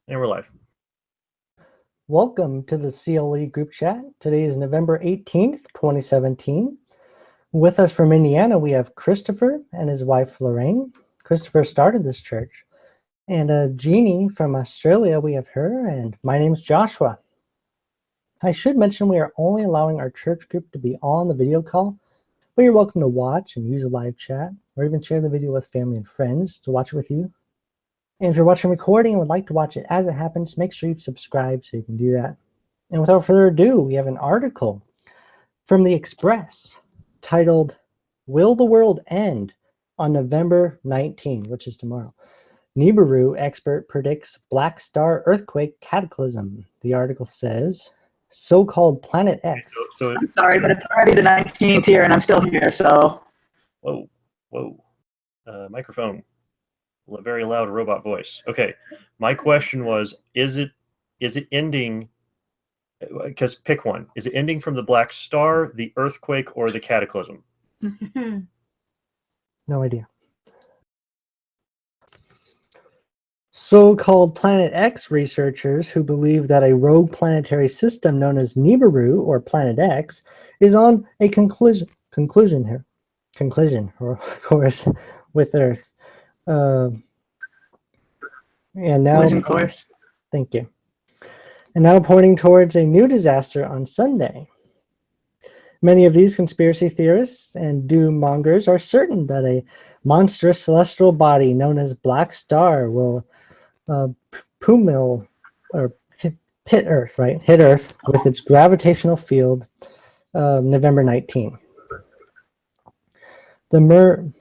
And we're live. Welcome to the CLE group chat. Today is November 18th, 2017. With us from Indiana, we have Christopher and his wife, Lorraine. Christopher started this church. And Jeannie from Australia, we have her, and my name's Joshua. I should mention we are only allowing our church group to be on the video call, but you're welcome to watch and use a live chat, or even share the video with family and friends to watch it with you. And if you're watching recording and would like to watch it as it happens, make sure you've subscribed so you can do that. And without further ado, we have an article from the Express titled, "Will the World End on November 19, which is tomorrow? Nibiru expert predicts Black Star earthquake cataclysm." The article says, so-called Planet X. I'm sorry, but it's already the 19th here and I'm still here, so. Whoa. Microphone. Very loud robot voice. Okay. My question was, is it ending, because pick one. Is it ending from the Black Star, the earthquake, or the cataclysm? No idea. So-called Planet X researchers who believe that a rogue planetary system known as Nibiru or Planet X is on a collision course with Earth. And now, Collision course. Thank you. And now pointing towards a new disaster on Sunday. Many of these conspiracy theorists and doom mongers are certain that a monstrous celestial body known as Black Star will hit Earth with its gravitational field November 19. They've been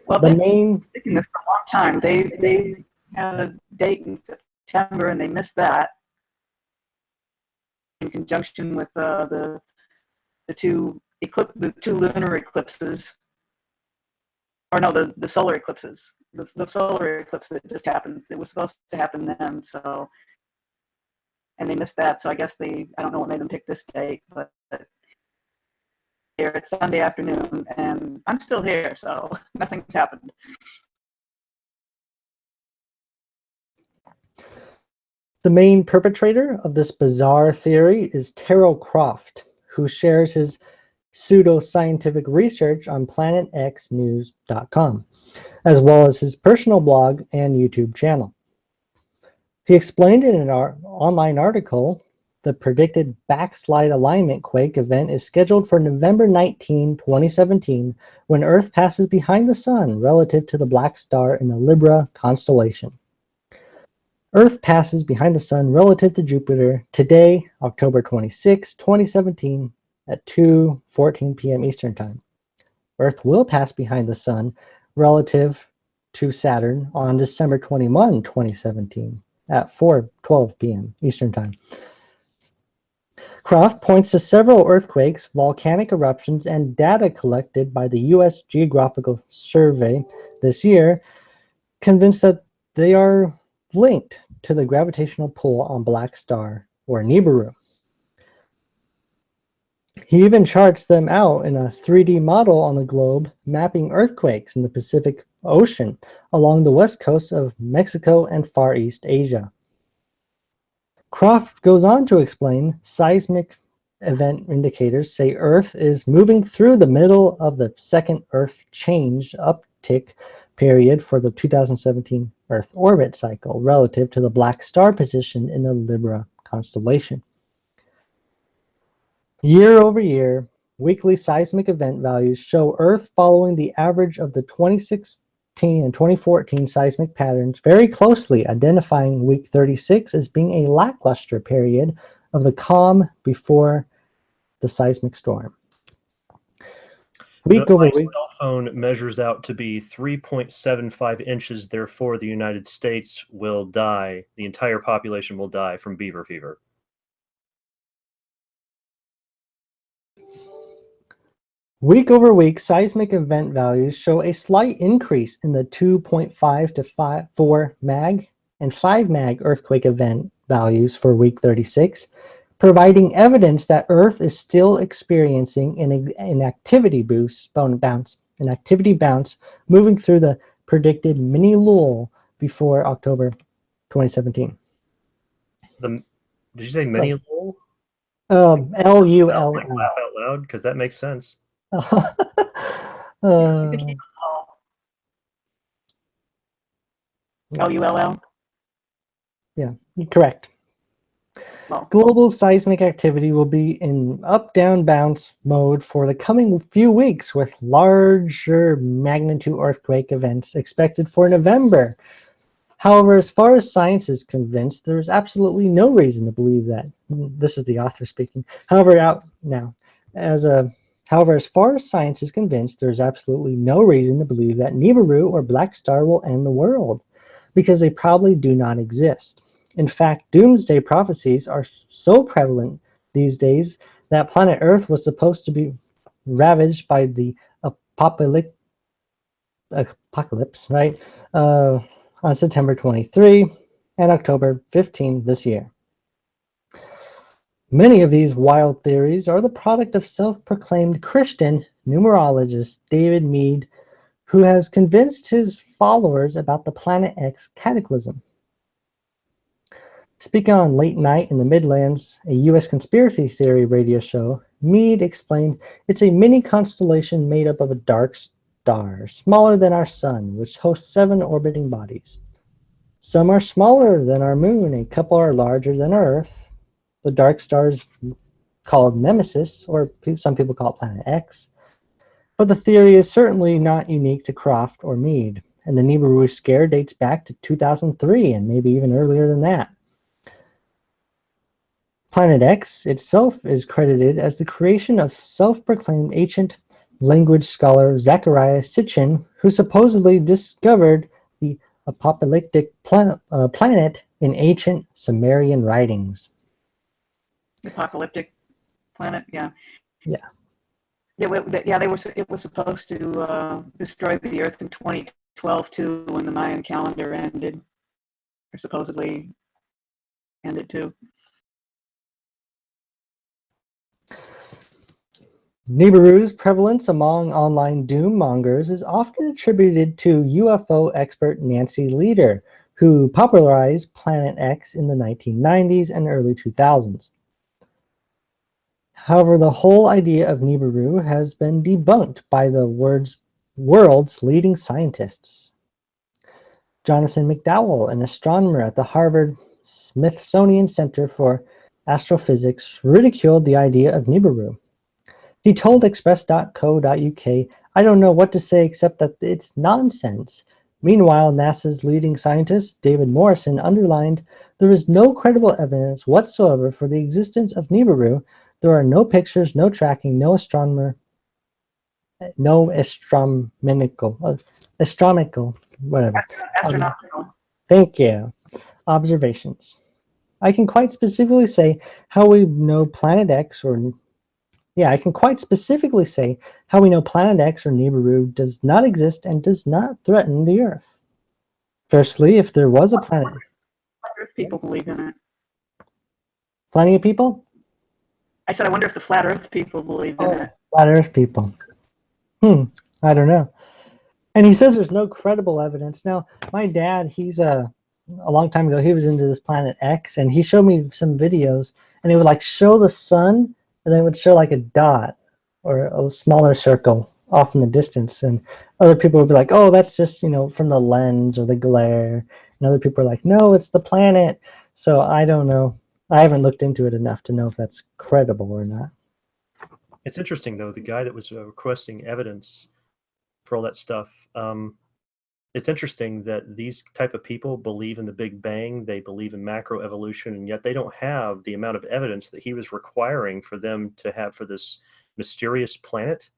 thinking this for a long time. They had a date in September and they missed that in conjunction with the two lunar eclipses, or no, the solar eclipses. The solar eclipse that just happened. It was supposed to happen then, so, and they missed that. So I guess I don't know what made them pick this date, but here it's Sunday afternoon and I'm still here, so nothing's happened. The main perpetrator of this bizarre theory is Terrell Croft, who shares his pseudo-scientific research on planetxnews.com, as well as his personal blog and YouTube channel. He explained in an online article, the predicted backslide alignment quake event is scheduled for November 19, 2017, when Earth passes behind the Sun relative to the Black Star in the Libra constellation. Earth passes behind the Sun relative to Jupiter today, October 26, 2017, at 2:14 p.m. Eastern Time. Earth will pass behind the Sun relative to Saturn on December 21, 2017, at 4:12 p.m. Eastern Time. Croft points to several earthquakes, volcanic eruptions, and data collected by the U.S. Geographical Survey this year, convinced that they are linked to the gravitational pull on Black Star or Nibiru. He even charts them out in a 3D model on the globe, mapping earthquakes in the Pacific Ocean along the west coast of Mexico and Far East Asia. Croft goes on to explain seismic event indicators say Earth is moving through the middle of the second Earth change uptick period for the 2017 Earth orbit cycle relative to the Black Star position in the Libra constellation. Year over year, weekly seismic event values show Earth following the average of the 2016 and 2014 seismic patterns very closely, identifying week 36 as being a lackluster period of the calm before the seismic storm. Week over week. My cell phone measures out to be 3.75 inches. Therefore, the United States will die. The entire population will die from beaver fever. Week over week, seismic event values show a slight increase in the 2.5 to 4 mag and 5 mag earthquake event values for week 36, providing evidence that Earth is still experiencing an activity bounce, moving through the predicted mini lull before October 2017. Did you say mini lol? LULL. Like laugh out loud, because that makes sense. LULL. Yeah, you're correct. Well, Global seismic activity will be in up-down bounce mode for the coming few weeks, with larger magnitude earthquake events expected for November. However, as far as science is convinced, there is absolutely no reason to believe that. This is the author speaking. However, as far as science is convinced, there is absolutely no reason to believe that Nibiru or Black Star will end the world, because they probably do not exist. In fact, doomsday prophecies are so prevalent these days that planet Earth was supposed to be ravaged by the apocalypse, right? On September 23 and October 15 this year. Many of these wild theories are the product of self-proclaimed Christian numerologist David Meade, who has convinced his followers about the Planet X cataclysm. Speaking on Late Night in the Midlands, a U.S. conspiracy theory radio show, Meade explained it's a mini constellation made up of a dark star, smaller than our sun, which hosts 7 orbiting bodies. Some are smaller than our moon, a couple are larger than our Earth. The dark star is called Nemesis, or some people call it Planet X. But the theory is certainly not unique to Croft or Meade, and the Nibiru scare dates back to 2003 and maybe even earlier than that. Planet X itself is credited as the creation of self-proclaimed ancient language scholar Zecharia Sitchin, who supposedly discovered the apocalyptic planet in ancient Sumerian writings. Apocalyptic planet, yeah. Yeah. It was supposed to destroy the Earth in 2012 too, when the Mayan calendar ended, or supposedly ended too. Nibiru's prevalence among online doom mongers is often attributed to UFO expert Nancy Lieder, who popularized Planet X in the 1990s and early 2000s. However, the whole idea of Nibiru has been debunked by the world's leading scientists. Jonathan McDowell, an astronomer at the Harvard Smithsonian Center for Astrophysics, ridiculed the idea of Nibiru. He told Express.co.uk, "I don't know what to say except that it's nonsense." Meanwhile, NASA's leading scientist, David Morrison, underlined, "There is no credible evidence whatsoever for the existence of Nibiru. There are no pictures, no tracking, no astronomical, whatever. Astronomical. Thank you. Observations. I can quite specifically say how we know Planet X or Nibiru does not exist and does not threaten the Earth. Firstly, if there was a planet... Earth people believe in it. Plenty of people? I said, I wonder if the flat Earth people believe in it. Flat Earth people. I don't know. And he says there's no credible evidence. Now, my dad, he's a long time ago, he was into this Planet X, and he showed me some videos, and it would like show the sun, and then it would show like a dot or a smaller circle off in the distance, and other people would be like, "Oh, that's just, from the lens or the glare," and other people are like, "No, it's the planet." So I don't know. I haven't looked into it enough to know if that's credible or not. It's interesting, though, the guy that was requesting evidence for all that stuff. It's interesting that these type of people believe in the Big Bang, they believe in macroevolution, and yet they don't have the amount of evidence that he was requiring for them to have for this mysterious planet.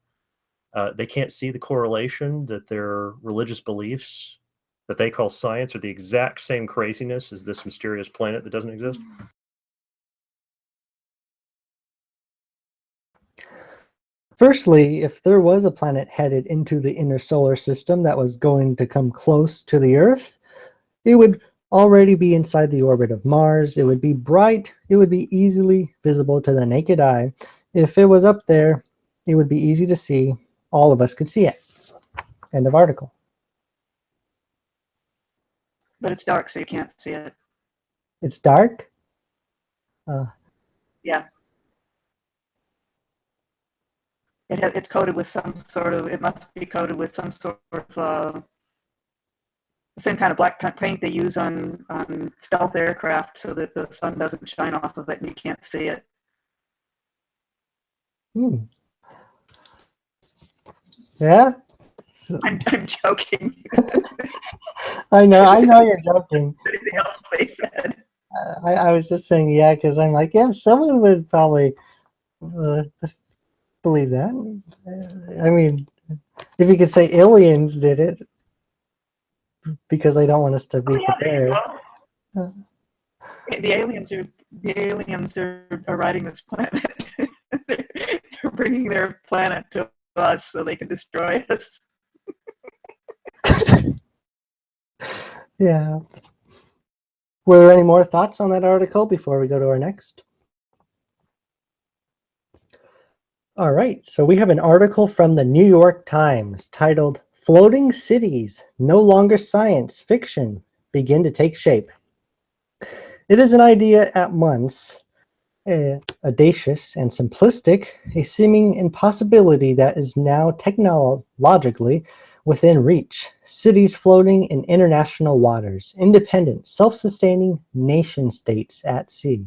They can't see the correlation that their religious beliefs that they call science are the exact same craziness as this mysterious planet that doesn't exist. Firstly, if there was a planet headed into the inner solar system that was going to come close to the Earth, it would already be inside the orbit of Mars. It would be bright. It would be easily visible to the naked eye. If it was up there, it would be easy to see. All of us could see it. End of article. But it's dark, so you can't see it. It's dark? Yeah. It's coated with some sort of, it must be coated with some sort of the same kind of black paint they use on stealth aircraft so that the sun doesn't shine off of it and you can't see it. Hmm. Yeah, I'm joking. I know you're joking. Anything else they said? I was just saying yeah because I'm like, yeah, someone would probably believe that. I mean, if you could say aliens did it because they don't want us to Oh be yeah, there you prepared. go. The aliens are riding this planet. They're bringing their planet to us so they can destroy us. Yeah. Were there any more thoughts on that article before we go to our next? All right, so we have an article from the New York Times titled "Floating Cities, No Longer Science Fiction, Begin to Take Shape." It is an idea at once audacious and simplistic, a seeming impossibility that is now technologically within reach. Cities floating in international waters, independent, self-sustaining nation-states at sea.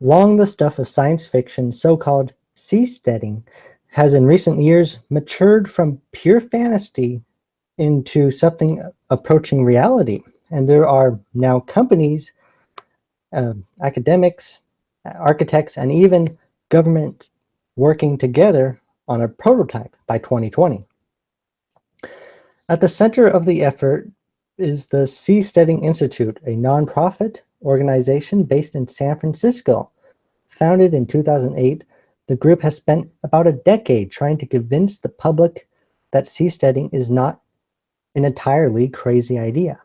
Long the stuff of science fiction, so-called seasteading, has in recent years matured from pure fantasy into something approaching reality. And there are now companies, academics, architects, and even government working together on a prototype by 2020. At the center of the effort is the Seasteading Institute, a nonprofit organization based in San Francisco. Founded in 2008, the group has spent about a decade trying to convince the public that seasteading is not an entirely crazy idea.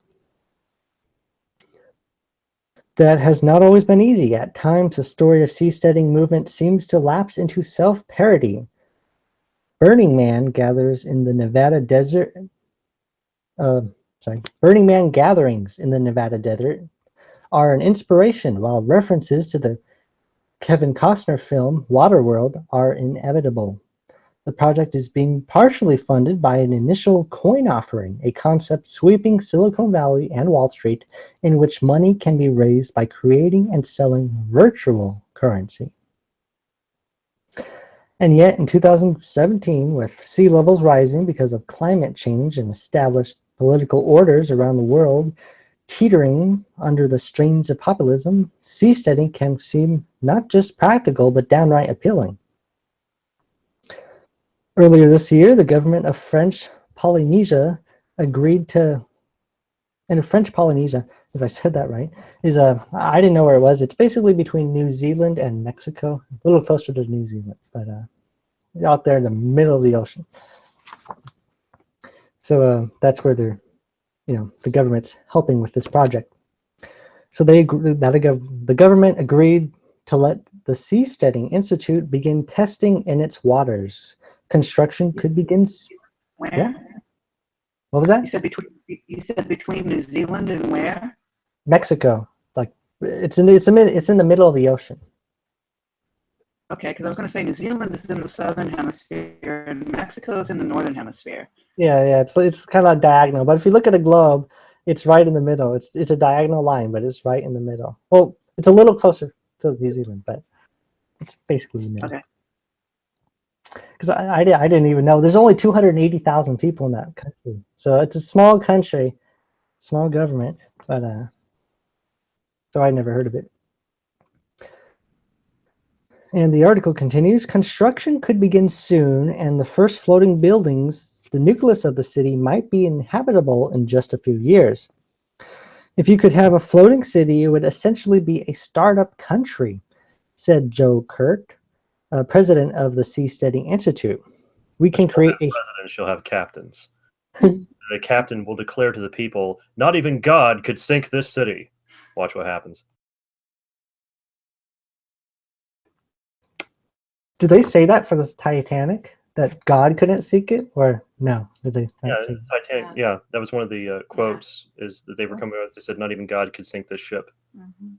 That has not always been easy. At times, the story of seasteading movement seems to lapse into self-parody. Burning Man gathers in the Nevada desert. Burning Man gatherings in the Nevada desert are an inspiration, while references to the Kevin Costner film Waterworld are inevitable. The project is being partially funded by an initial coin offering, a concept sweeping Silicon Valley and Wall Street, in which money can be raised by creating and selling virtual currency. And yet, in 2017, with sea levels rising because of climate change and established political orders around the world teetering under the strains of populism, seasteading can seem not just practical, but downright appealing. Earlier this year, the government of French Polynesia agreed to, and French Polynesia, if I said that right, is I didn't know where it was. It's basically between New Zealand and Mexico, a little closer to New Zealand, but out there in the middle of the ocean. So that's where they're, the government's helping with this project. So the government agreed to let the Seasteading Institute begin testing in its waters. Construction could begin. Where? Yeah. What was that? You said between New Zealand and where? Mexico. Like it's in the middle of the ocean. Okay, because I was going to say New Zealand is in the southern hemisphere and Mexico is in the northern hemisphere. Yeah. It's kind of diagonal, but if you look at a globe, it's right in the middle. It's a diagonal line, but it's right in the middle. Well, it's a little closer to New Zealand, but it's basically the middle. Okay. Because I didn't even know. There's only 280,000 people in that country, so it's a small country, small government, but so I never heard of it. And the article continues, construction could begin soon, and the first floating buildings, the nucleus of the city, might be inhabitable in just a few years. If you could have a floating city, it would essentially be a startup country, said Joe Kirk, president of the Seasteading Institute. We can create a president shall have captains. The captain will declare to the people, not even God could sink this city. Watch what happens. Did they say that for the Titanic? That God couldn't sink it? Or no? Did they not say that? Titanic. Yeah, that was one of the quotes, is that they were coming out. They said, not even God could sink this ship. Mm-hmm.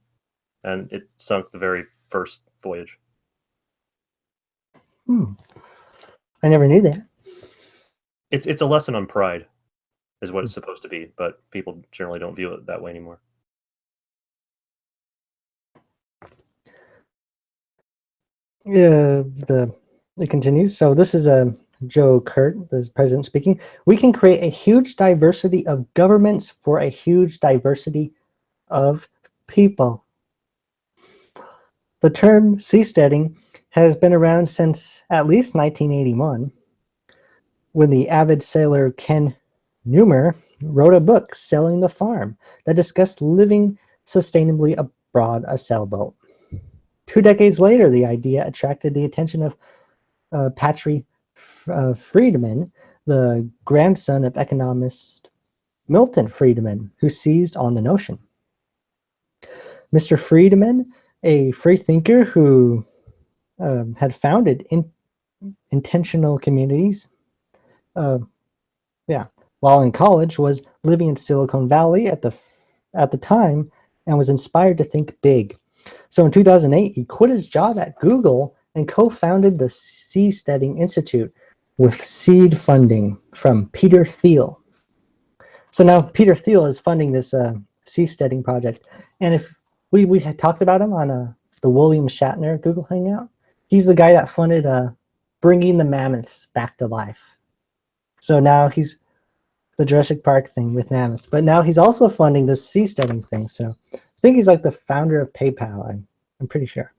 and it sunk the very first voyage. I never knew that. It's a lesson on pride, is what it's supposed to be, but people generally don't view it that way anymore. Yeah, it continues. So this is Joe Kurt, the president speaking. We can create a huge diversity of governments for a huge diversity of people. The term seasteading has been around since at least 1981, when the avid sailor Ken Neumer wrote a book, Sailing the Farm, that discussed living sustainably aboard a sailboat. 2 decades later, the idea attracted the attention of Patrick Friedman, the grandson of economist Milton Friedman, who seized on the notion. Mr. Friedman, a free thinker who had founded intentional communities, while in college, was living in Silicon Valley at the time and was inspired to think big. So in 2008, he quit his job at Google and co-founded the Seasteading Institute with seed funding from Peter Thiel. So now Peter Thiel is funding this seasteading project. And if we had talked about him on the William Shatner Google Hangout, he's the guy that funded bringing the mammoths back to life. So now he's the Jurassic Park thing with mammoths, but now he's also funding this seasteading thing. So I think he's like the founder of PayPal. I'm pretty sure.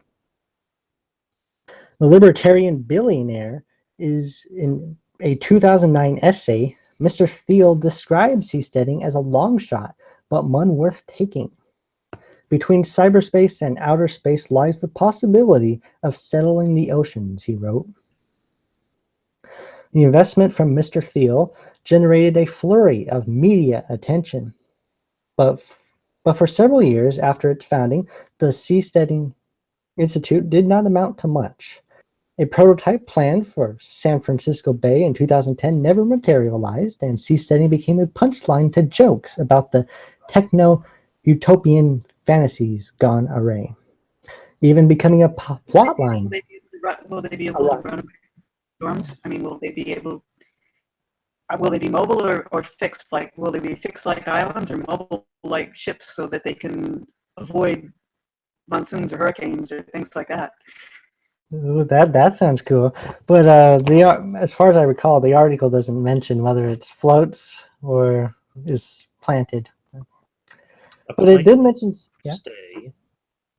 The libertarian billionaire is in a 2009 essay. Mr. Thiel describes seasteading as a long shot, but one worth taking. Between cyberspace and outer space lies the possibility of settling the oceans, he wrote. The investment from Mr. Thiel generated a flurry of media attention. But for several years after its founding, the Seasteading Institute did not amount to much. A prototype plan for San Francisco Bay in 2010 never materialized, and seasteading became a punchline to jokes about the techno-utopian fantasies gone awry, even becoming a plot line. Will they be able to run storms? I mean, will they be mobile or fixed? Like, will they be fixed like islands or mobile like ships so that they can avoid monsoons or hurricanes or things like that? Ooh, that sounds cool. But as far as I recall, the article doesn't mention whether it's floats or is planted. But it did mention stay,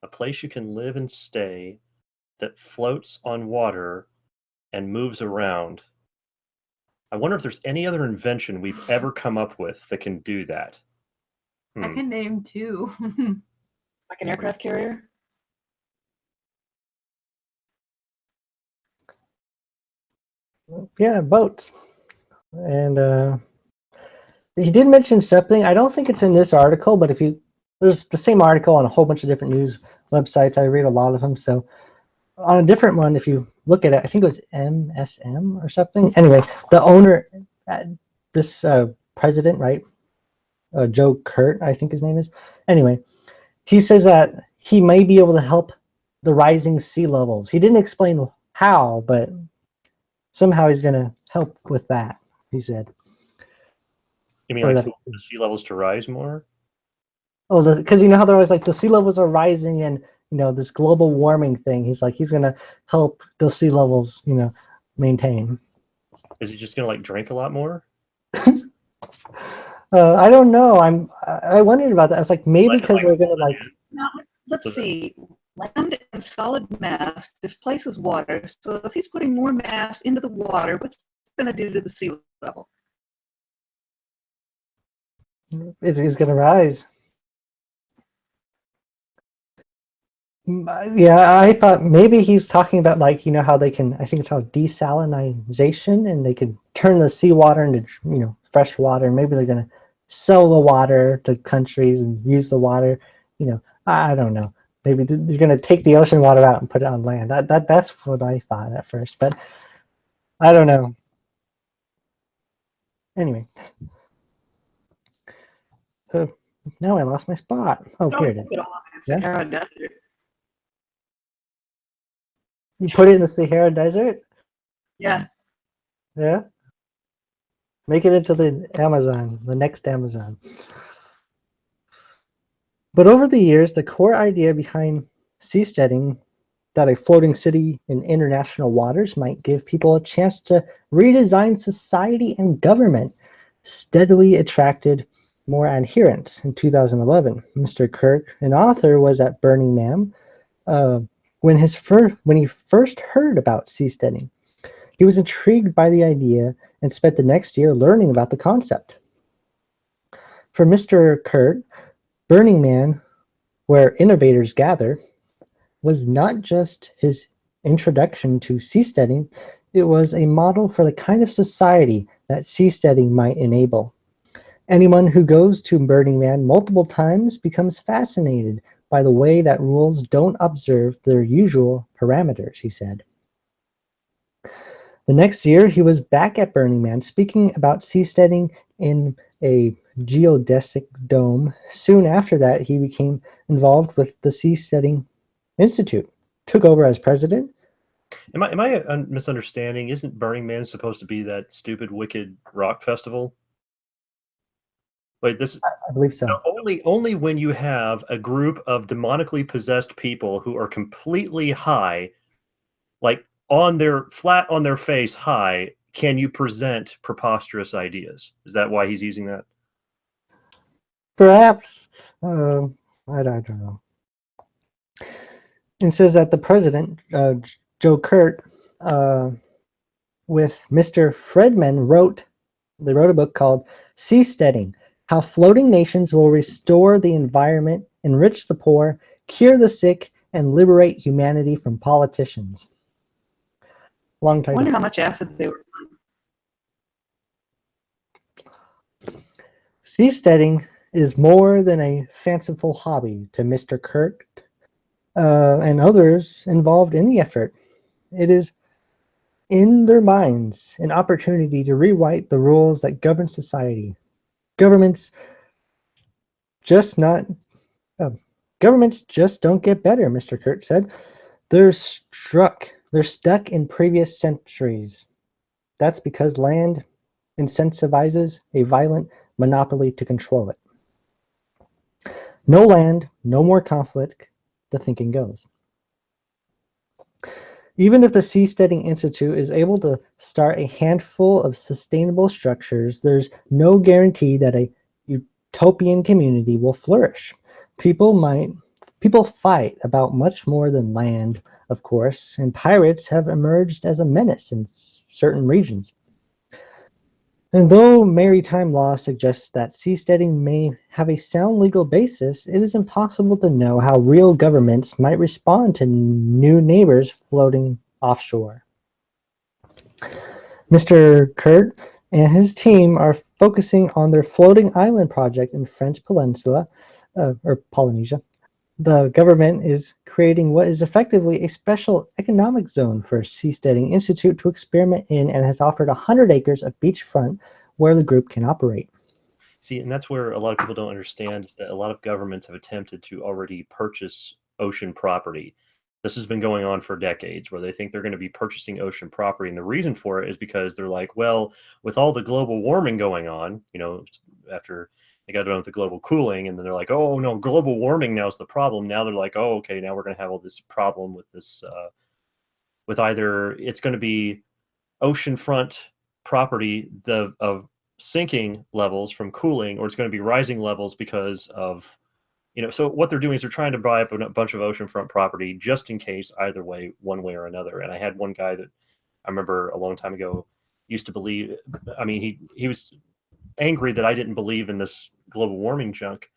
a place you can live and stay that floats on water and moves around. I wonder if there's any other invention we've ever come up with that can do that. I can name 2. Like an aircraft carrier? Yeah, boats. And he did mention something. I don't think it's in this article, but there's the same article on a whole bunch of different news websites. I read a lot of them. So on a different one, if you look at it, I think it was MSM or something. Anyway, the owner, this president, right? Joe Kurt, I think his name is. Anyway, he says that he may be able to help the rising sea levels. He didn't explain how, but somehow he's going to help with that, he said. You mean like the sea levels to rise more? Oh, because you know how they're always like the sea levels are rising and, you know, this global warming thing. He's like, he's going to help the sea levels, you know, maintain. Is he just going to like drink a lot more? I don't know. I wondered about that. I was like, maybe because they're going to like. Now, let's see. Land and solid mass displaces water. So if he's putting more mass into the water, what's it going to do to the sea level? It's going to rise. Yeah, I thought maybe he's talking about like, you know, how they can, I think it's called desalinization, and they can turn the seawater into, you know, fresh water. Maybe they're going to sell the water to countries and use the water. You know, I don't know. Maybe they're going to take the ocean water out and put it on land. That's what I thought at first, but I don't know. Anyway. So now I lost my spot. Oh, here it is. Sahara Desert. You put it in the Sahara Desert? Yeah. Yeah. Make it into the Amazon, the next Amazon. But over the years, the core idea behind seasteading, that a floating city in international waters might give people a chance to redesign society and government, steadily attracted more adherents. In 2011, Mr. Kirk, an author, was at Burning Man when he first heard about seasteading. He was intrigued by the idea and spent the next year learning about the concept. For Mr. Kirk, Burning Man, where innovators gather, was not just his introduction to seasteading, it was a model for the kind of society that seasteading might enable. Anyone who goes to Burning Man multiple times becomes fascinated by the way that rules don't observe their usual parameters, he said. The next year, he was back at Burning Man speaking about seasteading in a geodesic dome. Soon after that, he became involved with the Seasteading Institute, took over as president. Am I misunderstanding? Isn't Burning Man supposed to be that stupid, wicked rock festival? Like this, I believe so. only when you have a group of demonically possessed people who are completely high, like flat on their face high, can you present preposterous ideas. Is that why he's using that? Perhaps. I don't know. It says that the president, Joe Kurt, with Mr. Fredman wrote a book called Seasteading: How Floating Nations Will Restore the Environment, Enrich the Poor, Cure the Sick, and Liberate Humanity from Politicians. Long I title. wonder how much acid they were on. Seasteading is more than a fanciful hobby to Mr. Kurt and others involved in the effort. It is, in their minds, an opportunity to rewrite the rules that govern society. Governments just don't get better, Mr. Kurt said. They're stuck in previous centuries. That's because land incentivizes a violent monopoly to control it. No land, no more conflict, the thinking goes. Even if the Seasteading Institute is able to start a handful of sustainable structures, there's no guarantee that a utopian community will flourish. People fight about much more than land, of course, and pirates have emerged as a menace in certain regions. And though maritime law suggests that seasteading may have a sound legal basis, it is impossible to know how real governments might respond to new neighbors floating offshore. Mr. Kurt and his team are focusing on their floating island project in French Peninsula, or Polynesia. The government is creating what is effectively a special economic zone for Seasteading Institute to experiment in, and has offered 100 acres of beachfront where the group can operate. See, and that's where a lot of people don't understand is that a lot of governments have attempted to already purchase ocean property. This has been going on for decades, where they think they're going to be purchasing ocean property. And the reason for it is because they're like, well, with all the global warming going on, after they got done with the global cooling, and then they're like, oh no, global warming now is the problem. Now they're like, oh, okay, now we're going to have all this problem with this, with either it's going to be oceanfront property of sinking levels from cooling, or it's going to be rising levels because of, so what they're doing is they're trying to buy up a bunch of oceanfront property just in case, either way, one way or another. And I had one guy that I remember a long time ago used to believe, he was angry that I didn't believe in this global warming junk.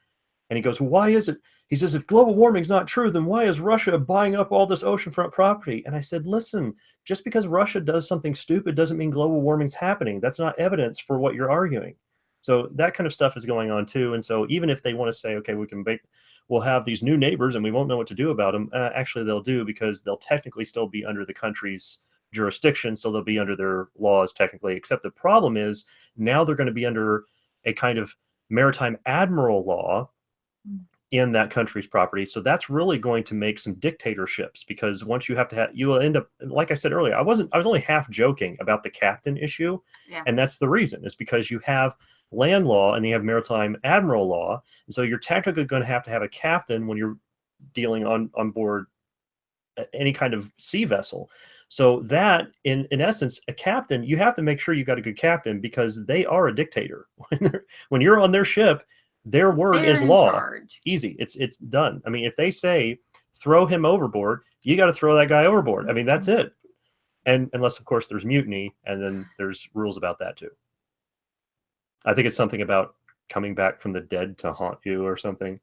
And he goes, well, why is it? He says, if global warming is not true, then why is Russia buying up all this oceanfront property? And I said, listen, just because Russia does something stupid doesn't mean global warming's happening. That's not evidence for what you're arguing. So that kind of stuff is going on too. And so even if they want to say, okay, we'll have these new neighbors and we won't know what to do about them, actually they'll do, because they'll technically still be under the country's jurisdiction, so they'll be under their laws technically, except the problem is now they're going to be under a kind of maritime admiral law, in that country's property. So that's really going to make some dictatorships, because once you have to have, you will end up, like I said earlier, I was only half joking about the captain issue. Yeah. And that's the reason. It's because you have land law and you have maritime admiral law. And so you're technically going to have a captain when you're dealing on board any kind of sea vessel. So that, in essence, a captain, you have to make sure you got a good captain, because they are a dictator. When you're on their ship, their word They're is in law. charge. Easy. It's done. I mean, if they say throw him overboard, you got to throw that guy overboard. I mean, that's it. And unless, of course, there's mutiny, and then there's rules about that too. I think it's something about coming back from the dead to haunt you or something.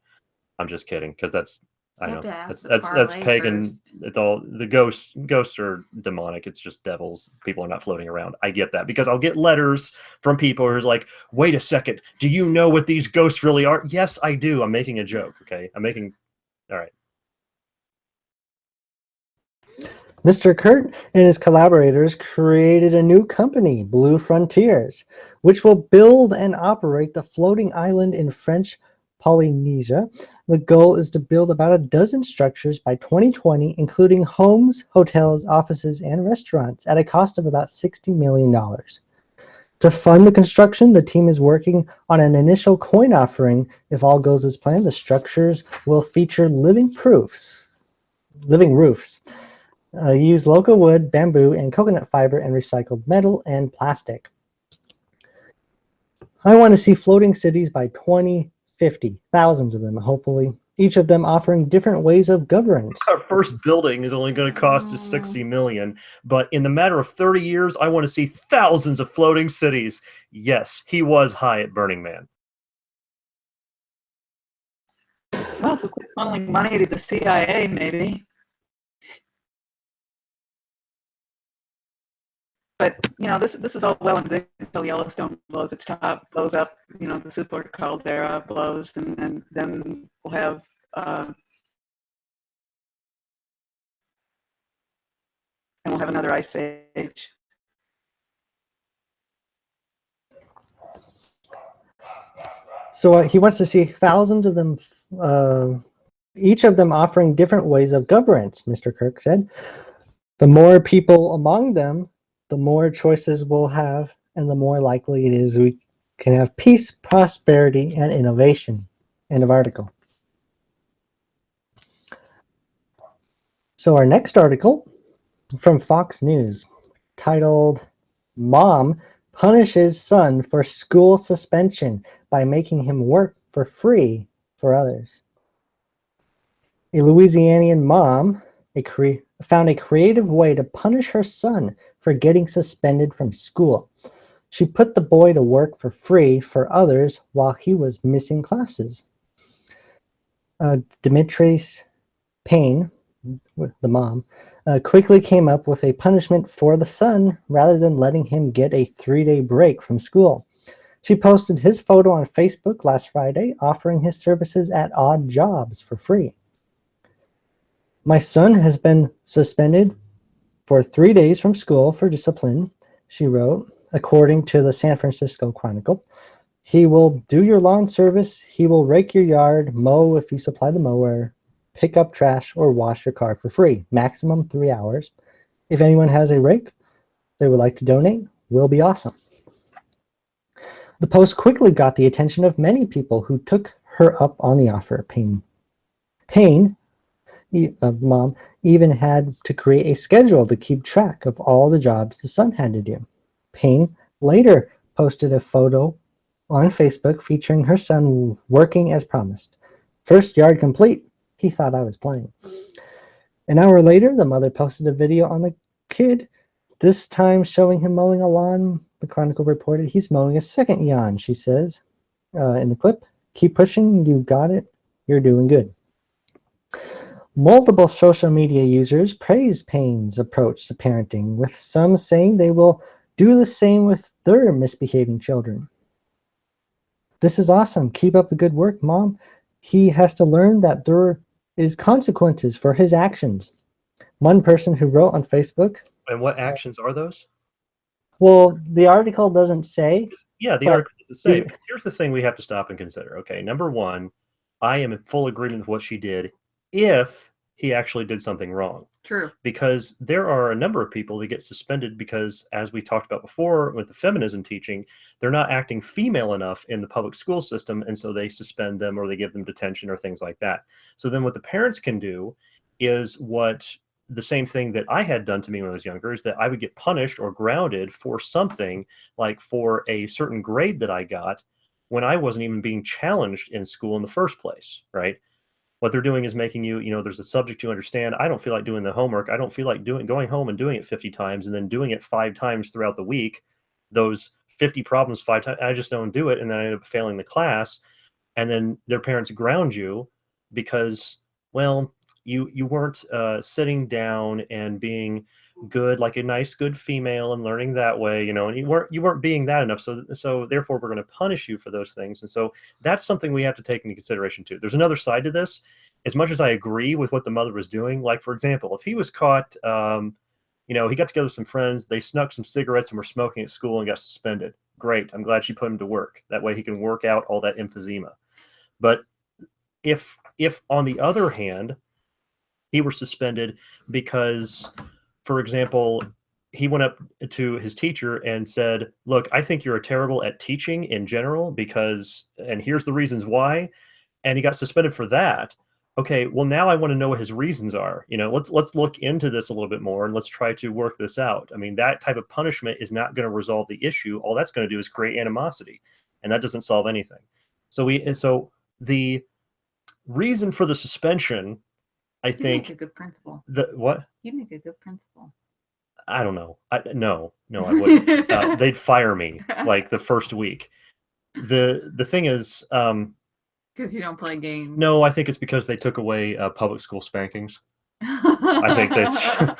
I'm just kidding, because that's, I You know have to ask that's the that's parlay pagan. first. It's all the ghosts are demonic. It's just devils. People are not floating around. I get that, because I'll get letters from people who's like, wait a second, do you know what these ghosts really are? Yes, I do. I'm making a joke. Okay, I'm making. All right. Mr. Kurt and his collaborators created a new company, Blue Frontiers, which will build and operate the floating island in French Polynesia. The goal is to build about a dozen structures by 2020, including homes, hotels, offices, and restaurants, at a cost of about $60 million. To fund the construction, the team is working on an initial coin offering. If all goes as planned, the structures will feature living roofs. Use local wood, bamboo, and coconut fiber, and recycled metal and plastic. I want to see floating cities by 2050, thousands of them, hopefully, each of them offering different ways of governance. Our first building is only going to cost us $60 million, but in the matter of 30 years, I want to see thousands of floating cities. Yes, he was high at Burning Man. Well, if we quit funneling money to the CIA, maybe. But this is all well and good until Yellowstone blows its top, blows up. The super caldera blows, and then we'll have another ice age. So he wants to see thousands of them, each of them offering different ways of governance, Mr. Kirk said. The more people among them, the more choices we'll have, and the more likely it is we can have peace, prosperity, and innovation. End of article. So our next article from Fox News, titled "Mom Punishes Son for School Suspension by Making Him Work for Free for Others." A Louisianian mom found a creative way to punish her son for getting suspended from school. She put the boy to work for free for others while he was missing classes. Demetrice Payne, the mom, quickly came up with a punishment for the son rather than letting him get a 3-day break from school. She posted his photo on Facebook last Friday, offering his services at odd jobs for free. "My son has been suspended for 3 days from school for discipline," she wrote, according to the San Francisco Chronicle. "He will do your lawn service, he will rake your yard, mow if you supply the mower, pick up trash, or wash your car for free, maximum 3 hours. If anyone has a rake they would like to donate, will be awesome." The post quickly got the attention of many people who took her up on the offer. Payne, mom, even had to create a schedule to keep track of all the jobs the son had to do. Payne later posted a photo on Facebook featuring her son working as promised. "First yard complete. He thought I was playing." An hour later, the mother posted a video on the kid, this time showing him mowing a lawn. The Chronicle reported, "He's mowing a second yawn," she says in the clip. "Keep pushing. You got it. You're doing good." Multiple social media users praise Payne's approach to parenting, with some saying they will do the same with their misbehaving children. "This is awesome. Keep up the good work, Mom. He has to learn that there is consequences for his actions." One person who wrote on Facebook. And what actions are those? Well, the article doesn't say. Yeah, the article doesn't say. But here's the thing we have to stop and consider. Okay, number one, I am in full agreement with what she did if he actually did something wrong. True. Because there are a number of people that get suspended because, as we talked about before with the feminism teaching, they're not acting female enough in the public school system, and so they suspend them or they give them detention or things like that. So then what the parents can do is the same thing that I had done to me when I was younger, is that I would get punished or grounded for something, like for a certain grade that I got when I wasn't even being challenged in school in the first place, right? What they're doing is making you, there's a subject you understand. I don't feel like doing the homework. I don't feel like going home and doing it 50 times and then doing it 5 times throughout the week. Those 50 problems 5 times, I just don't do it. And then I end up failing the class. And then their parents ground you because, well, you weren't sitting down and being good, like a nice, good female, and learning that way, and you weren't being that enough. So therefore we're going to punish you for those things. And so that's something we have to take into consideration too. There's another side to this. As much as I agree with what the mother was doing, like, for example, if he was caught, he got together with some friends, they snuck some cigarettes and were smoking at school and got suspended. Great. I'm glad she put him to work. That way he can work out all that emphysema. But if on the other hand, he were suspended because, for example, he went up to his teacher and said, look, I think you're terrible at teaching in general and here's the reasons why. And he got suspended for that. Okay, well, now I want to know what his reasons are. Let's look into this a little bit more and let's try to work this out. I mean, that type of punishment is not going to resolve the issue. All that's going to do is create animosity, and that doesn't solve anything. So the reason for the suspension, I think, make a good principal. What? You'd make a good principal. I don't know. No, I wouldn't. They'd fire me like the first week. The thing is, because you don't play games. No, I think it's because they took away public school spankings. I think that's.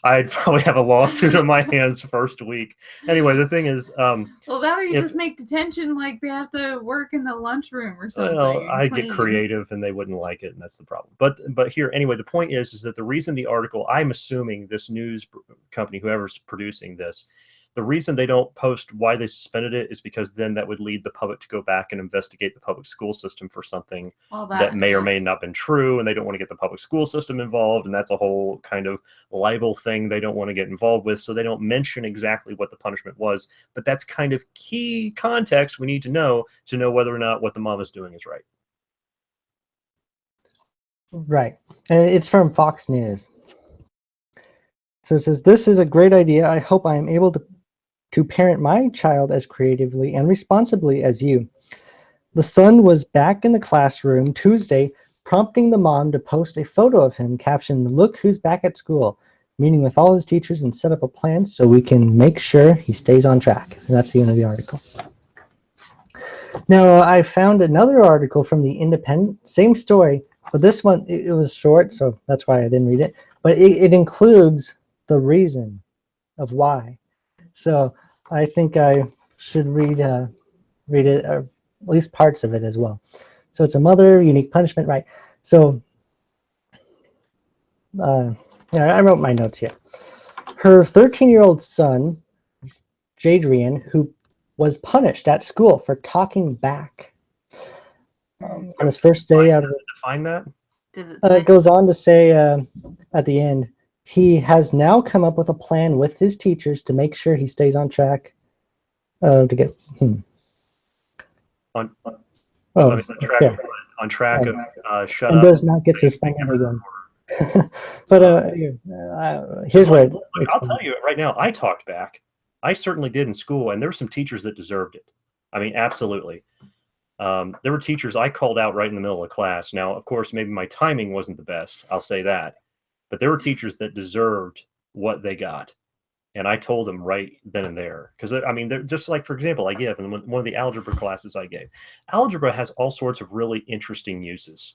I'd probably have a lawsuit on my hands first week. Anyway, the thing is, well, that or you just make detention like they have to work in the lunchroom or something. Well, I'd get creative and they wouldn't like it, and that's the problem. But here, anyway, the point is that the reason the article, I'm assuming this news company, whoever's producing this, the reason they don't post why they suspended it is because then that would lead the public to go back and investigate the public school system for something that may or may not have been true, and they don't want to get the public school system involved, and that's a whole kind of libel thing they don't want to get involved with, so they don't mention exactly what the punishment was. But that's kind of key context we need to know whether or not what the mom is doing is right. Right. And it's from Fox News. So it says, this is a great idea. I hope I am able to parent my child as creatively and responsibly as you. The son was back in the classroom Tuesday, prompting the mom to post a photo of him captioned, "Look who's back at school," meeting with all his teachers and set up a plan so we can make sure he stays on track. And that's the end of the article. Now, I found another article from the Independent, same story, but this one, it was short, so that's why I didn't read it. But it includes the reason of why. So I think I should read it, or at least parts of it as well. So it's a mother, unique punishment, right? So I wrote my notes here. Her 13-year-old son, Jadrian, who was punished at school for talking back on his first day out of the... Define that? It goes on to say at the end, he has now come up with a plan with his teachers to make sure he stays on track to get on yeah. track of shut and up. Does not get suspended again. But here's where I'll tell you right now, I talked back. I certainly did in school, and there were some teachers that deserved it. I mean, absolutely. There were teachers I called out right in the middle of class. Now, of course, maybe my timing wasn't the best. I'll say that. But there were teachers that deserved what they got. And I told them right then and there. Because, I mean, they're just like, for example, I give in one of the algebra classes I gave. Algebra has all sorts of really interesting uses.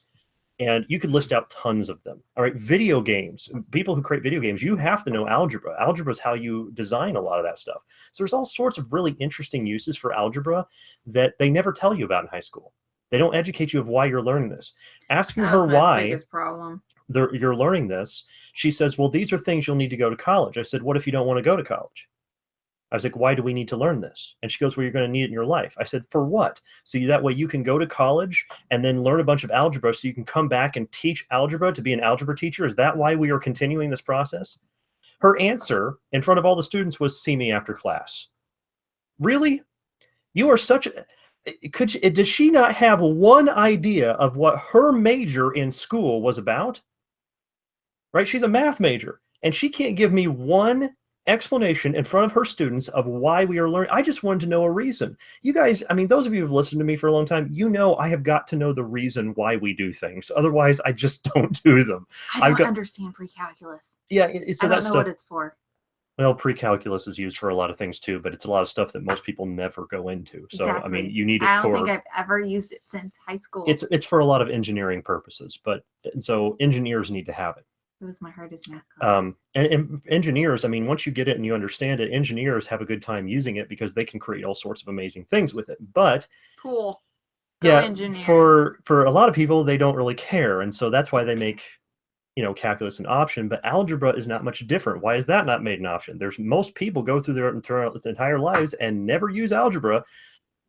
And you could list out tons of them. All right, video games. People who create video games, you have to know algebra. Algebra is how you design a lot of that stuff. So there's all sorts of really interesting uses for algebra that they never tell you about in high school. They don't educate you of why you're learning this. Asking her why biggest problem. You're learning this, she says, well, these are things you'll need to go to college. I said, what if you don't want to go to college? I was like, why do we need to learn this? And she goes, well, you're going to need it in your life. I said, for what? So that way you can go to college and then learn a bunch of algebra so you can come back and teach algebra to be an algebra teacher. Is that why we are continuing this process? Her answer in front of all the students was, see me after class. Really? You are such a... Does she not have one idea of what her major in school was about? Right? She's a math major, and she can't give me one explanation in front of her students of why we are learning. I just wanted to know a reason. You guys, I mean, those of you who've listened to me for a long time, you know I have got to know the reason why we do things. Otherwise, I just don't do them. I don't understand pre-calculus. Yeah, I so don't know what it's for. Well, pre-calculus is used for a lot of things too, but it's a lot of stuff that most people never go into. So, Exactly. I mean, you need it I don't for... think I've ever used it since high school. It's for a lot of engineering purposes, but so engineers need to have it. It was my hardest math class. And engineers, I mean, once you get it and you understand it, engineers have a good time using it because they can create all sorts of amazing things with it. But cool. Go yeah, engineers. for a lot of people, they don't really care, and so that's why they make, you know, calculus an option. But algebra is not much different. Why is that not made an option? Most people go through their entire lives and never use algebra.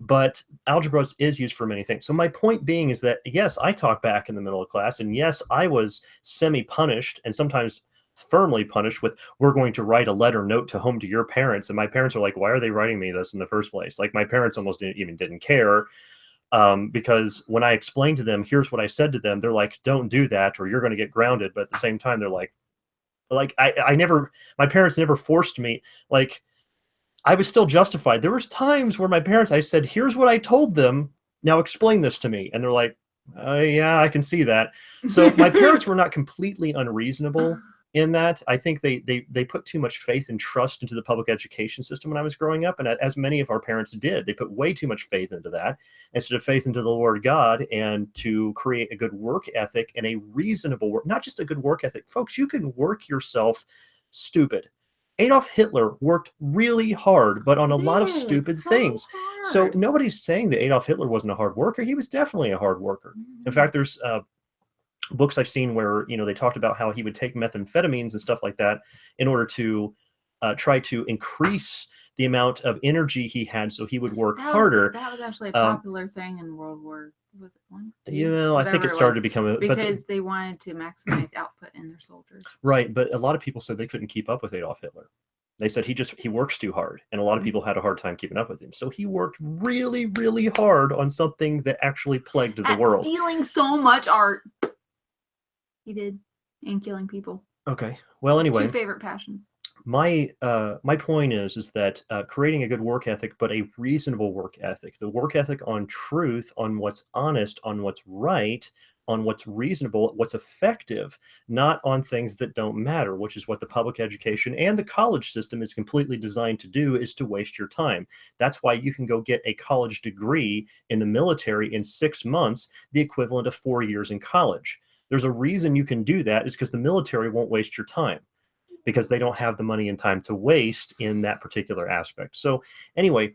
But algebra is used for many things. So my point being is that, yes, I talk back in the middle of class, and yes, I was semi-punished and sometimes firmly punished with, we're going to write a letter note to home to your parents. And my parents are like, why are they writing me this in the first place? Like, my parents almost didn't care, because when I explained to them, here's what I said to them, they're like, don't do that or you're going to get grounded. But at the same time, they're like my parents never forced me. Like, I was still justified. There was times where my parents, I said, here's what I told them. Now explain this to me. And they're like, yeah, I can see that. So my parents were not completely unreasonable in that. I think they put too much faith and trust into the public education system when I was growing up. And as many of our parents did, they put way too much faith into that instead of faith into the Lord God and to create a good work ethic and a reasonable work, not just a good work ethic. Folks, you can work yourself stupid. Adolf Hitler worked really hard, but on a lot of stupid things. So nobody's saying that Adolf Hitler wasn't a hard worker. He was definitely a hard worker. In fact, there's books I've seen where, you know, they talked about how he would take methamphetamines and stuff like that in order to try to increase the amount of energy he had so he would work harder. That was actually a popular thing in World War, was it one? You know, I think it started to become a... Because they wanted to maximize output in their soldiers. Right, but a lot of people said they couldn't keep up with Adolf Hitler. They said he works too hard, and a lot of people had a hard time keeping up with him. So he worked really, really hard on something that actually plagued the world. Stealing so much art. He did, and killing people. Okay, well, anyway. 2 favorite passions. My point is that creating a good work ethic, but a reasonable work ethic, the work ethic on truth, on what's honest, on what's right, on what's reasonable, what's effective, not on things that don't matter, which is what the public education and the college system is completely designed to do, is to waste your time. That's why you can go get a college degree in the military in 6 months, the equivalent of 4 years in college. There's a reason you can do that, is because the military won't waste your time, because they don't have the money and time to waste in that particular aspect. So anyway,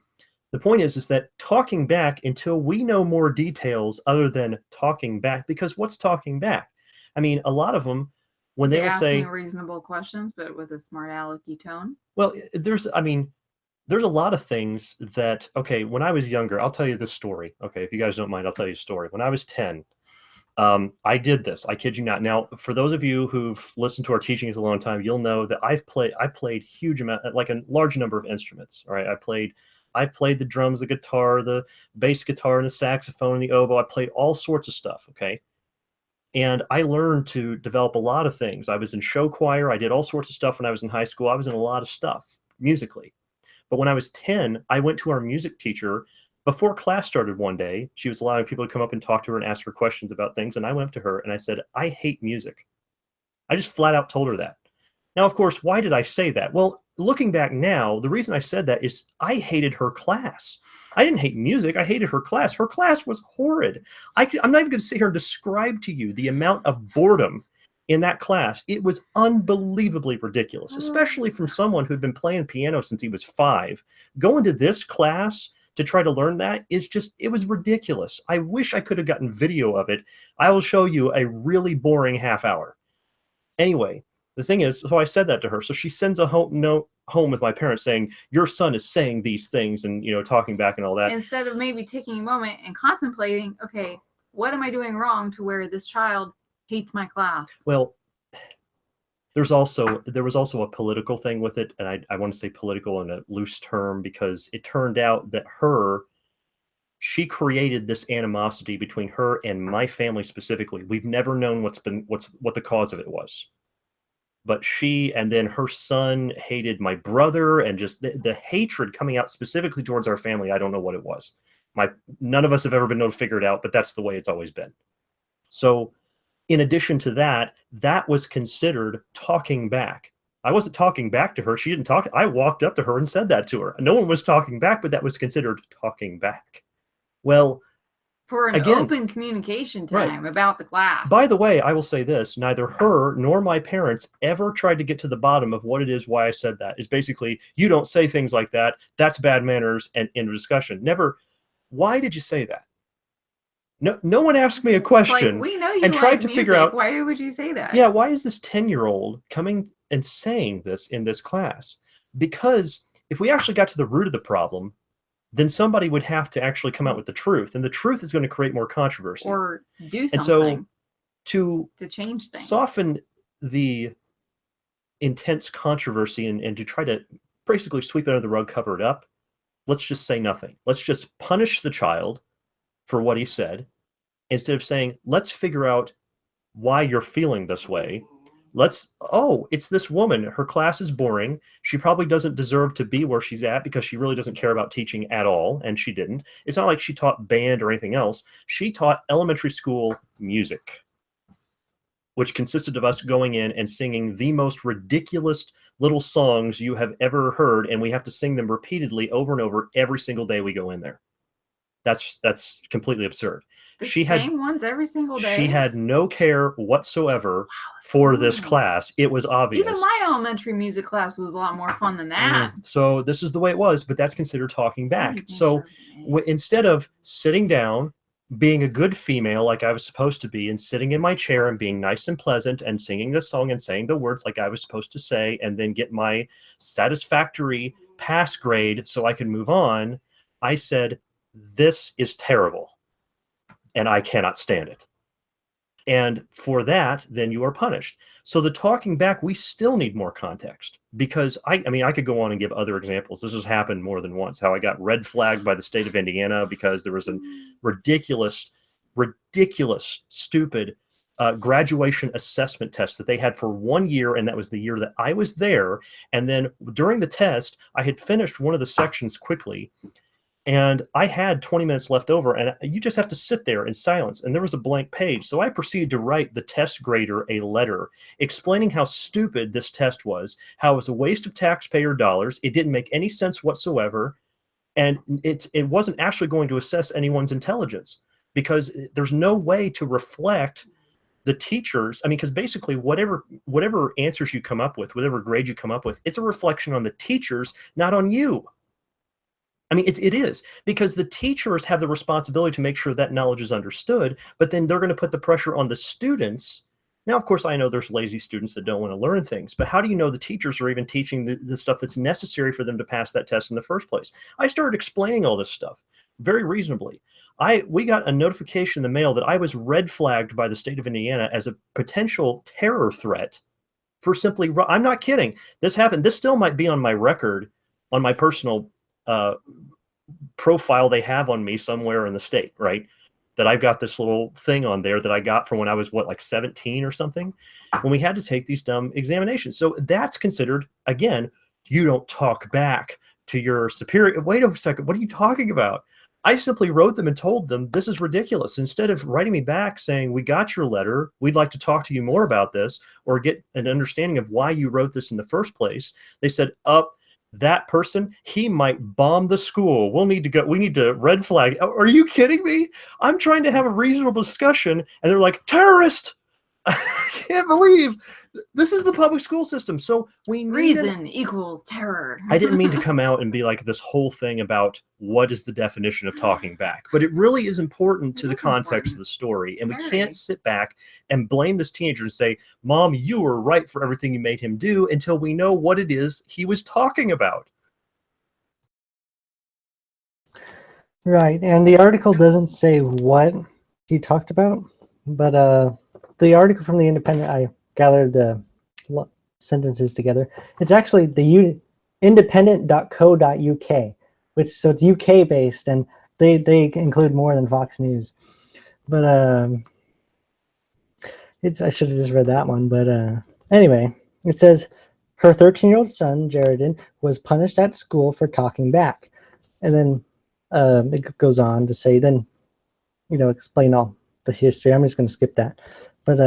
the point is that talking back until we know more details other than talking back, because what's talking back? I mean, a lot of them, when they will say reasonable questions, but with a smart alecky tone. Well, there's a lot of things that, okay, when I was younger, I'll tell you this story. Okay, if you guys don't mind, I'll tell you a story. When I was 10, I did this. I kid you not. Now, for those of you who've listened to our teachings a long time, you'll know that I played huge amount, like a large number of instruments. All right, I played the drums, the guitar, the bass guitar, and the saxophone, and the oboe. I played all sorts of stuff. Okay, and I learned to develop a lot of things. I was in show choir. I did all sorts of stuff when I was in high school. I was in a lot of stuff musically. But when I was 10, I went to our music teacher. Before class started one day, she was allowing people to come up and talk to her and ask her questions about things. And I went up to her and I said, I hate music. I just flat out told her that. Now, of course, why did I say that? Well, looking back now, the reason I said that is I hated her class. I didn't hate music. I hated her class. Her class was horrid. I'm not even going to sit here and describe to you the amount of boredom in that class. It was unbelievably ridiculous, especially from someone who'd been playing piano since he was 5. Going to this class to try to learn that is just, it was ridiculous. I wish I could have gotten video of it. I will show you a really boring half hour. Anyway, the thing is, so I said that to her. So she sends a note home with my parents saying, your son is saying these things and, you know, talking back and all that. Instead of maybe taking a moment and contemplating, okay, what am I doing wrong to where this child hates my class? Well, there was also a political thing with it, and I want to say political in a loose term, because it turned out that she created this animosity between her and my family specifically. We've never known what the cause of it was. But she and then her son hated my brother, and just the hatred coming out specifically towards our family. I don't know what it was. None of us have ever been able to figure it out, but that's the way it's always been. So in addition to that, that was considered talking back. I wasn't talking back to her. She didn't talk. I walked up to her and said that to her. No one was talking back, but that was considered talking back. Well, for an open communication time about the class. By the way, I will say this, neither her nor my parents ever tried to get to the bottom of what it is why I said that. It's basically, you don't say things like that. That's bad manners, and in a discussion. Never, why did you say that? No one asked me a question. Like, we know you and tried to music. Figure out, why would you say that? Yeah, why is this 10-year-old coming and saying this in this class? Because if we actually got to the root of the problem, then somebody would have to actually come out with the truth, and the truth is going to create more controversy or do something. And so to change things, soften the intense controversy and to try to basically sweep it under the rug, cover it up, let's just say nothing. Let's just punish the child for what he said, instead of saying, let's figure out why you're feeling this way. It's this woman. Her class is boring. She probably doesn't deserve to be where she's at because she really doesn't care about teaching at all, and she didn't. It's not like she taught band or anything else. She taught elementary school music, which consisted of us going in and singing the most ridiculous little songs you have ever heard, and we have to sing them repeatedly over and over every single day we go in there. That's completely absurd. Same ones every single day. She had no care whatsoever for this class. It was obvious. Even my elementary music class was a lot more fun than that. So this is the way it was, but that's considered talking back. So instead of sitting down, being a good female like I was supposed to be, and sitting in my chair and being nice and pleasant and singing the song and saying the words like I was supposed to say, and then get my satisfactory pass grade so I can move on, I said, this is terrible, and I cannot stand it. And for that, then you are punished. So the talking back, we still need more context, because I mean, I could go on and give other examples. This has happened more than once, how I got red flagged by the state of Indiana because there was a ridiculous, stupid graduation assessment test that they had for 1 year, and that was the year that I was there. And then during the test, I had finished one of the sections quickly, and I had 20 minutes left over, and you just have to sit there in silence. And there was a blank page. So I proceeded to write the test grader a letter explaining how stupid this test was, how it was a waste of taxpayer dollars. It didn't make any sense whatsoever. And it wasn't actually going to assess anyone's intelligence, because there's no way to reflect the teachers. I mean, because basically whatever answers you come up with, whatever grade you come up with, it's a reflection on the teachers, not on you. I mean, it is, because the teachers have the responsibility to make sure that knowledge is understood, but then they're going to put the pressure on the students. Now, of course, I know there's lazy students that don't want to learn things, but how do you know the teachers are even teaching the stuff that's necessary for them to pass that test in the first place? I started explaining all this stuff very reasonably. We got a notification in the mail that I was red flagged by the state of Indiana as a potential terror threat for simply, I'm not kidding. This happened. This still might be on my record, on my personal profile they have on me somewhere in the state, right? That I've got this little thing on there that I got from when I was, like 17 or something, when we had to take these dumb examinations. So that's considered, again, you don't talk back to your superior. Wait a second, what are you talking about? I simply wrote them and told them, this is ridiculous. Instead of writing me back saying, we got your letter, we'd like to talk to you more about this, or get an understanding of why you wrote this in the first place, they said, that person, he might bomb the school. We need to red flag. Are you kidding me? I'm trying to have a reasonable discussion, and they're like, terrorist. can't believe this is the public school system. So we need Reason equals terror. I didn't mean to come out and be like this whole thing about what is the definition of talking back, but it really is important to the context of the story. And we can't sit back and blame this teenager and say, Mom, you were right for everything you made him do, until we know what it is he was talking about. Right, and the article doesn't say what he talked about, but the article from the Independent, I gathered the sentences together. It's actually the independent.co.uk, so it's UK based, and they include more than Fox News. But I should have just read that one. But anyway, it says her 13-year-old son, Jaredin, was punished at school for talking back, and then it goes on to say, then explain all the history. I'm just going to skip that. But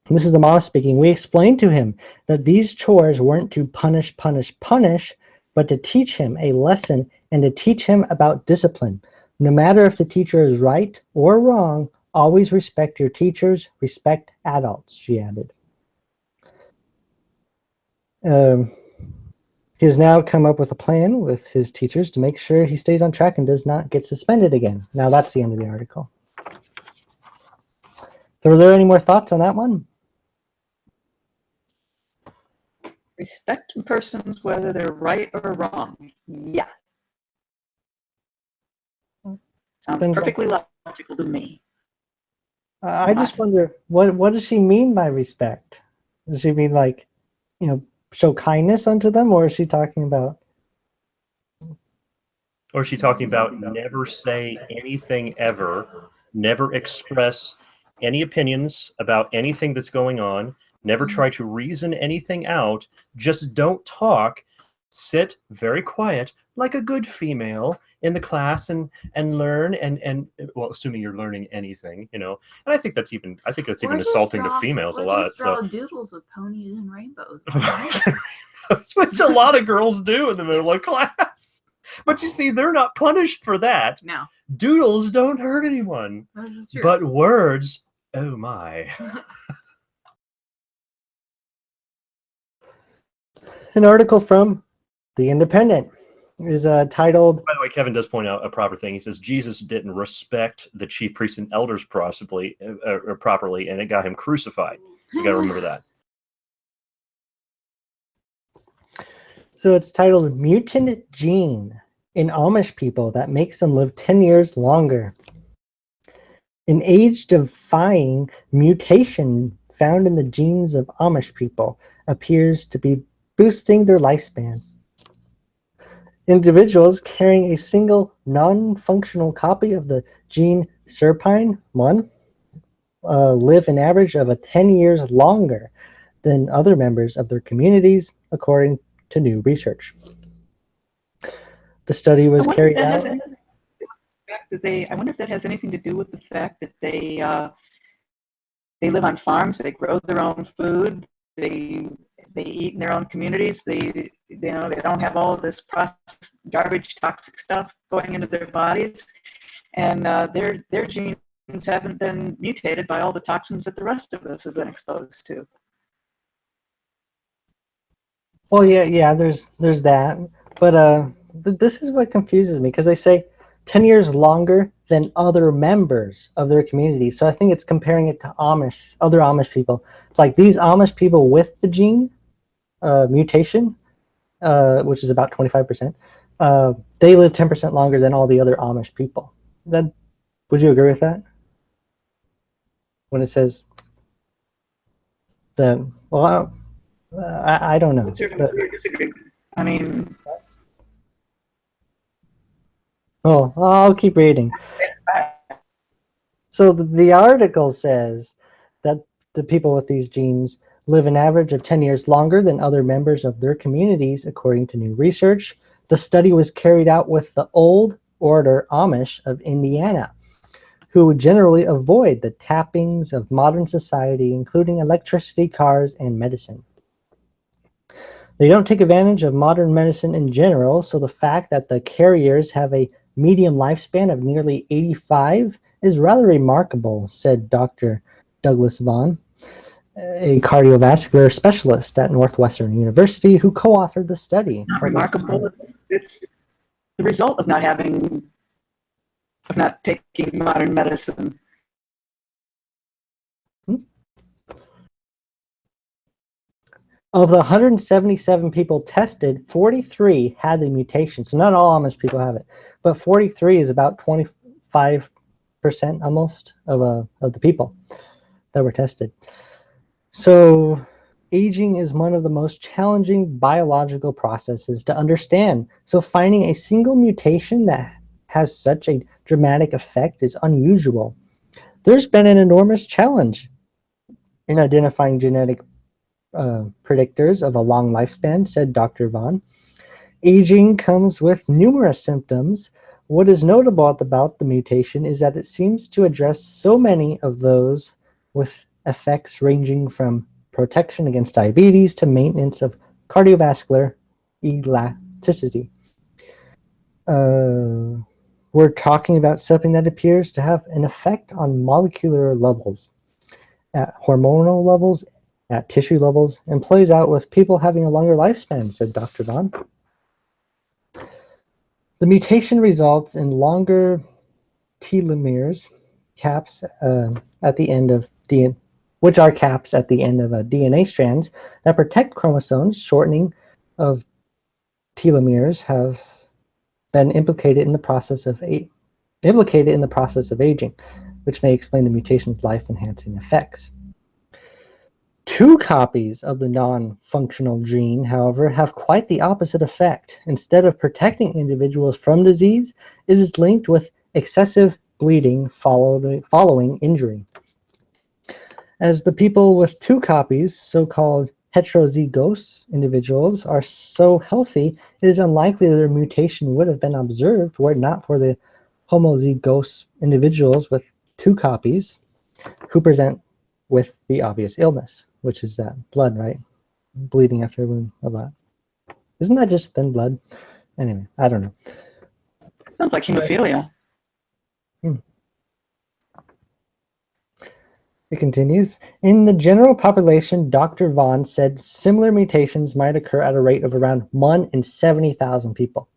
this is the mom speaking. We explained to him that these chores weren't to punish, but to teach him a lesson and to teach him about discipline. No matter if the teacher is right or wrong, always respect your teachers, respect adults, she added. He has now come up with a plan with his teachers to make sure he stays on track and does not get suspended again. Now that's the end of the article. So were there any more thoughts on that one? Respect persons whether they're right or wrong. Yeah. Sounds perfectly logical to me. I just wonder, what does she mean by respect? Does she mean like, show kindness unto them, or is she talking about? Or is she talking about never say anything ever, never express any opinions about anything that's going on, never try to reason anything out, just don't talk, sit very quiet like a good female in the class and learn and well, assuming you're learning anything, And I think that's even insulting to females a lot. Just draw doodles of ponies and rainbows. Which a lot of girls do in the middle of class. But you see, they're not punished for that. No. Doodles don't hurt anyone. This is true. But words, oh my. An article from The Independent is titled... By the way, Kevin does point out a proper thing. He says Jesus didn't respect the chief priests and elders properly, and it got him crucified. You got to remember that. So it's titled Mutant Gene in Amish People That Makes Them Live 10 Years Longer. An age-defying mutation found in the genes of Amish people appears to be boosting their lifespan. Individuals carrying a single non-functional copy of the gene SERPINE1 live an average of 10 years longer than other members of their communities, according to new research. The study was carried out. I wonder if that has anything to do with the fact that they live on farms, they grow their own food, they eat in their own communities, they don't have all of this processed garbage, toxic stuff going into their bodies, and their genes haven't been mutated by all the toxins that the rest of us have been exposed to. Well, yeah, there's that, but this is what confuses me, because they say 10 years longer than other members of their community. So I think it's comparing it to other Amish people. It's like these Amish people with the gene mutation, which is about 25%, they live 10% longer than all the other Amish people. Then, would you agree with that? When it says that, well, I don't know. I mean, oh, I'll keep reading. So the article says that the people with these genes live an average of 10 years longer than other members of their communities, according to new research. The study was carried out with the Old Order Amish of Indiana, who would generally avoid the trappings of modern society, including electricity, cars, and medicine. They don't take advantage of modern medicine in general, so the fact that the carriers have a median lifespan of nearly 85 is rather remarkable, said Dr. Douglas Vaughn, a cardiovascular specialist at Northwestern University who co-authored the study. Not remarkable. It's the result of not taking modern medicine. Of the 177 people tested, 43 had the mutation. So not all Amish people have it, but 43 is about 25% almost of the people that were tested. So aging is one of the most challenging biological processes to understand. So finding a single mutation that has such a dramatic effect is unusual. There's been an enormous challenge in identifying genetic predictors of a long lifespan, said Dr. Vaughn. Aging comes with numerous symptoms. What is notable about the mutation is that it seems to address so many of those with effects ranging from protection against diabetes to maintenance of cardiovascular elasticity. We're talking about something that appears to have an effect on molecular levels, at hormonal levels, at tissue levels, and plays out with people having a longer lifespan, said Dr. Vaughn. The mutation results in longer telomeres, caps at the end of DNA, which are caps at the end of DNA strands that protect chromosomes. Shortening of telomeres have been implicated in the process of aging, which may explain the mutation's life-enhancing effects. 2 copies of the non-functional gene, however, have quite the opposite effect. Instead of protecting individuals from disease, it is linked with excessive bleeding following injury. As the people with 2 copies, so-called heterozygous individuals, are so healthy, it is unlikely that their mutation would have been observed were it not for the homozygous individuals with 2 copies who present with the obvious illness, which is that blood, right? Bleeding after a wound a lot. Isn't that just thin blood? Anyway, I don't know. Sounds like hemophilia. It continues. In the general population, Dr. Vaughn said similar mutations might occur at a rate of around 1 in 70,000 people.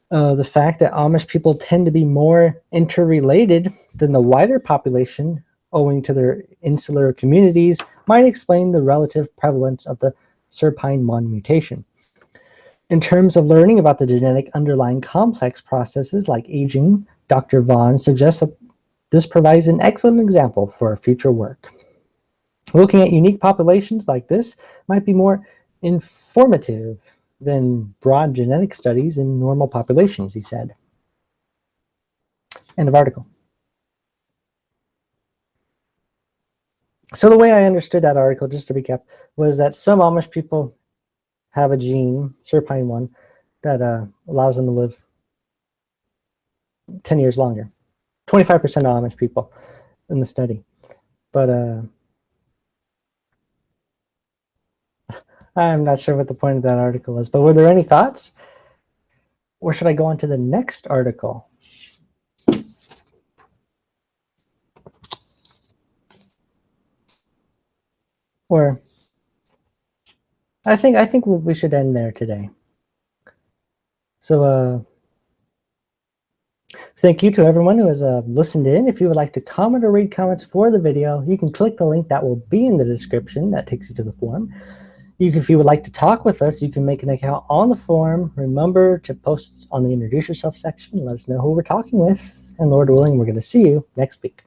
The fact that Amish people tend to be more interrelated than the wider population owing to their insular communities might explain the relative prevalence of the SERPINE1 mutation. In terms of learning about the genetic underlying complex processes like aging, Dr. Vaughn suggests that this provides an excellent example for future work. Looking at unique populations like this might be more informative than broad genetic studies in normal populations, he said. End of article. So the way I understood that article, just to recap, was that some Amish people have a gene, SERPINE1, that allows them to live 10 years longer. 25% of Amish people in the study. But I'm not sure what the point of that article is. But were there any thoughts? Or should I go on to the next article? Or I think we should end there today. So thank you to everyone who has listened in. If you would like to comment or read comments for the video, you can click the link that will be in the description. That takes you to the forum. If you would like to talk with us, you can make an account on the forum. Remember to post on the Introduce Yourself section. Let us know who we're talking with. And Lord willing, we're going to see you next week.